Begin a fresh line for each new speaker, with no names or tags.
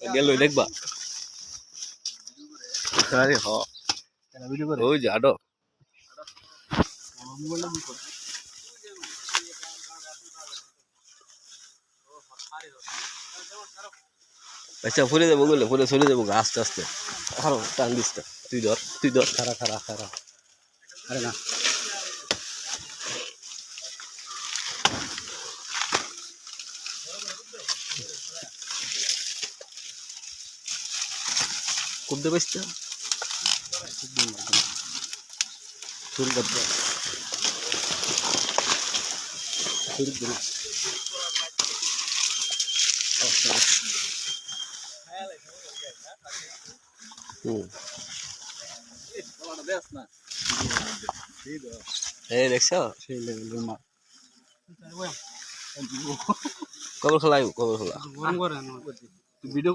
গেল দেখবা আরে হ ওই যে আডো আচ্ছা ফুলে যাবো বলে ফুলে চলে যাবো আস্তে আস্তে আরো টান দিস না তুই ধর
খারা খারা খারা আরে না
করতে পারছিস না
শুরু করতে শুরু করু
এই দেখছ
সেই লেভেলের মাছ
কবর খোলা কবর খোলা
ভিডিও